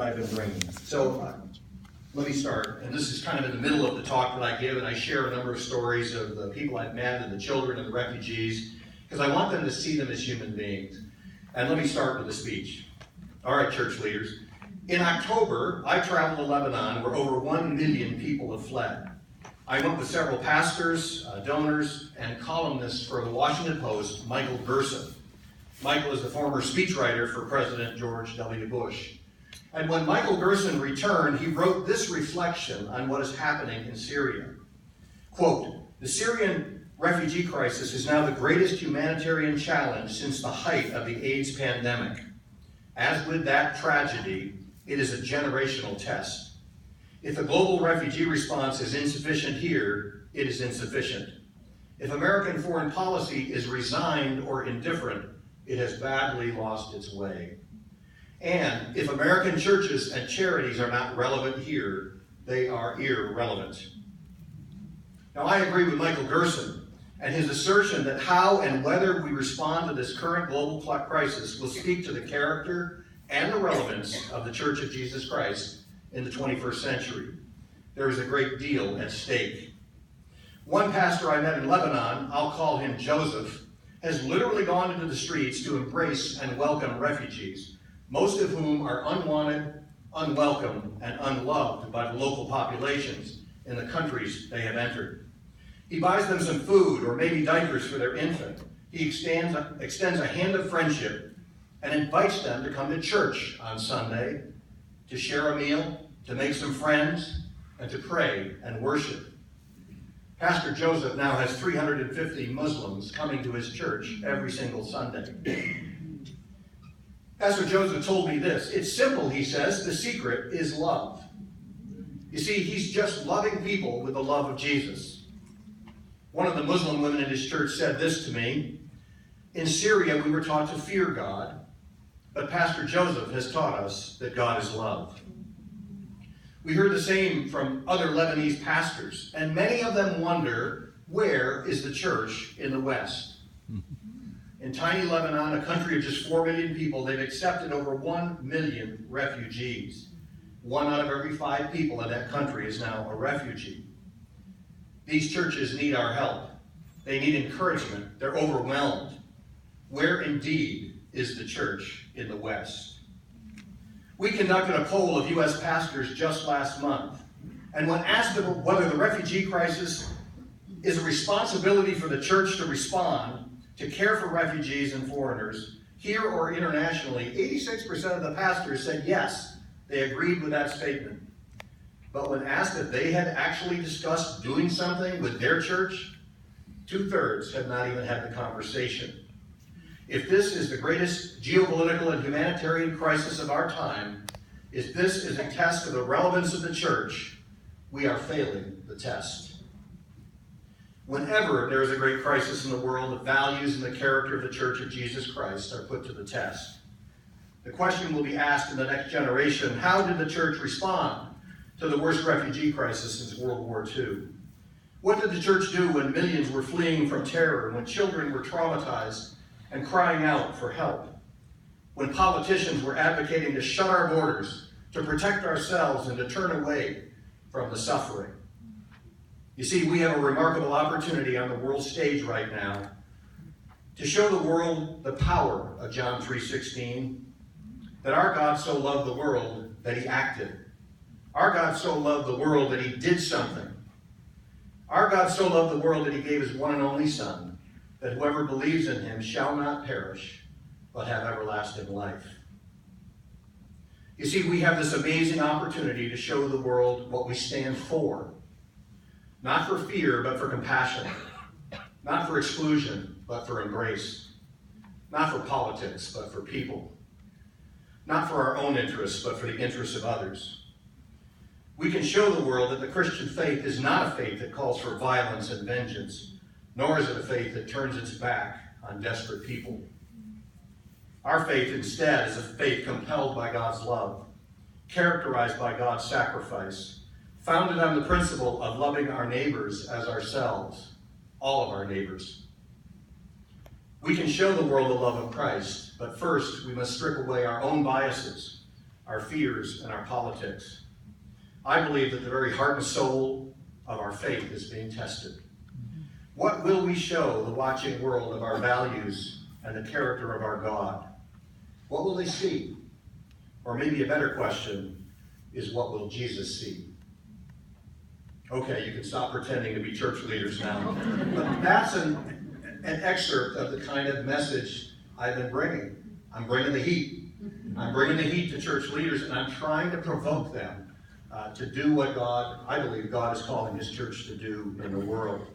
I've been bringing. So let me start. And this is kind of in the middle of the talk that I give, and I share a number of stories of the people I've met and the children and the refugees, because I want them to see them as human beings. And let me start with the speech. All right, church leaders. In October, I traveled to Lebanon, where over 1 million people have fled. I went with several pastors, donors, and columnists for the Washington Post, Michael Gerson. Michael is the former speechwriter for President George W. Bush. And when Michael Gerson returned, he wrote this reflection on what is happening in Syria. Quote, "The Syrian refugee crisis is now the greatest humanitarian challenge since the height of the AIDS pandemic. As with that tragedy, it is a generational test. If the global refugee response is insufficient here, it is insufficient. If American foreign policy is resigned or indifferent, it has badly lost its way. And if American churches and charities are not relevant here, they are irrelevant." Now, I agree with Michael Gerson and his assertion that how and whether we respond to this current global crisis will speak to the character and the relevance of the Church of Jesus Christ in the 21st century. There is a great deal at stake. One pastor I met in Lebanon, I'll call him Joseph, has literally gone into the streets to embrace and welcome refugees, most of whom are unwanted, unwelcome, and unloved by the local populations in the countries they have entered. He buys them some food or maybe diapers for their infant. He extends a hand of friendship and invites them to come to church on Sunday, to share a meal, to make some friends, and to pray and worship. Pastor Joseph now has 350 Muslims coming to his church every single Sunday. Pastor Joseph told me this. It's simple, he says. The secret is love. You see, he's just loving people with the love of Jesus. One of the Muslim women in his church said this to me. In Syria, we were taught to fear God, but Pastor Joseph has taught us that God is love. We heard the same from other Lebanese pastors, and many of them wonder, where is the church in the West? In tiny Lebanon, a country of just 4 million people, they've accepted over 1 million refugees. 1 out of every 5 people in that country is now a refugee. These churches need our help. They need encouragement. They're overwhelmed. Where indeed is the church in the West? We conducted a poll of U.S. pastors just last month, and when asked whether the refugee crisis is a responsibility for the church to respond, to care for refugees and foreigners, here or internationally, 86% of the pastors said yes, they agreed with that statement. But when asked if they had actually discussed doing something with their church, 2/3 had not even had the conversation. If this is the greatest geopolitical and humanitarian crisis of our time, if this is a test of the relevance of the church, we are failing the test. Whenever there is a great crisis in the world, the values and the character of the Church of Jesus Christ are put to the test. The question will be asked in the next generation, how did the church respond to the worst refugee crisis since World War II? What did the church do when millions were fleeing from terror, when children were traumatized and crying out for help? When politicians were advocating to shut our borders, to protect ourselves and to turn away from the suffering? You see, we have a remarkable opportunity on the world stage right now to show the world the power of John 3:16, that our God so loved the world that he acted. Our God so loved the world that he did something. Our God so loved the world that he gave his one and only Son, that whoever believes in him shall not perish, but have everlasting life. You see, we have this amazing opportunity to show the world what we stand for. Not for fear, but for compassion. Not for exclusion, but for embrace. Not for politics, but for people. Not for our own interests, but for the interests of others. We can show the world that the Christian faith is not a faith that calls for violence and vengeance, nor is it a faith that turns its back on desperate people. Our faith instead is a faith compelled by God's love, characterized by God's sacrifice, founded on the principle of loving our neighbors as ourselves, all of our neighbors. We can show the world the love of Christ, but first we must strip away our own biases, our fears, and our politics. I believe that the very heart and soul of our faith is being tested. What will we show the watching world of our values and the character of our God? What will they see? Or maybe a better question is, what will Jesus see? Okay, you can stop pretending to be church leaders now. But that's an excerpt of the kind of message I've been bringing. I'm bringing the heat. I'm bringing the heat to church leaders, and I'm trying to provoke them to do what I believe God is calling his church to do in the world.